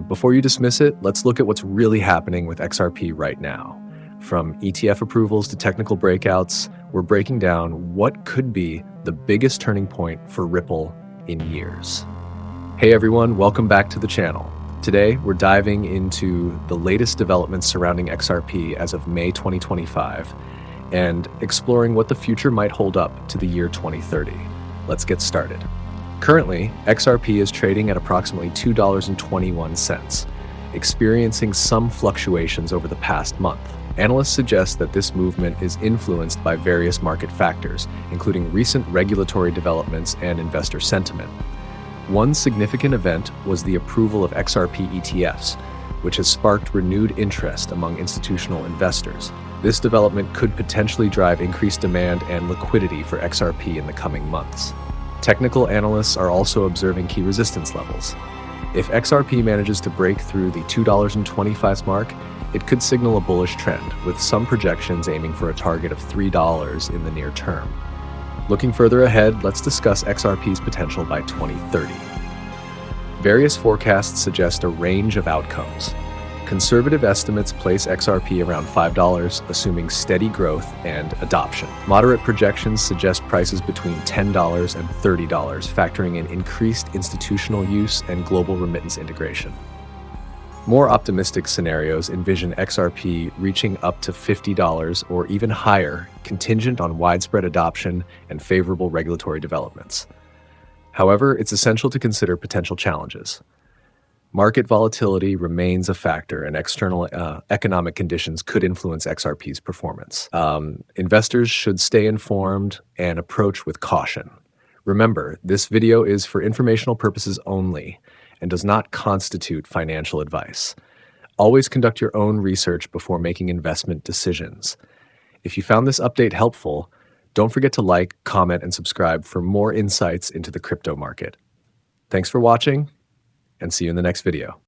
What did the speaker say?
Before you dismiss it, let's look at what's really happening with XRP right now. From ETF approvals to technical breakouts, we're breaking down what could be the biggest turning point for Ripple in years. Hey everyone, welcome back to the channel. Today, we're diving into the latest developments surrounding XRP as of May 2025 and exploring what the future might hold up to the year 2030. Let's get started. Currently, XRP is trading at approximately $2.21, experiencing some fluctuations over the past month. Analysts suggest that this movement is influenced by various market factors, including recent regulatory developments and investor sentiment. One significant event was the approval of XRP ETFs, which has sparked renewed interest among institutional investors. This development could potentially drive increased demand and liquidity for XRP in the coming months. Technical analysts are also observing key resistance levels. If XRP manages to break through the $2.25 mark, it could signal a bullish trend, with some projections aiming for a target of $3 in the near term. Looking further ahead, let's discuss XRP's potential by 2030. Various forecasts suggest a range of outcomes. Conservative estimates place XRP around $5, assuming steady growth and adoption. Moderate projections suggest prices between $10 and $30, factoring in increased institutional use and global remittance integration. More optimistic scenarios envision XRP reaching up to $50 or even higher, contingent on widespread adoption and favorable regulatory developments. However, it's essential to consider potential challenges. Market volatility remains a factor, and external economic conditions could influence XRP's performance. Investors should stay informed and approach with caution. Remember, this video is for informational purposes only and does not constitute financial advice. Always conduct your own research before making investment decisions. If you found this update helpful, don't forget to like, comment, and subscribe for more insights into the crypto market. Thanks for watching, and see you in the next video.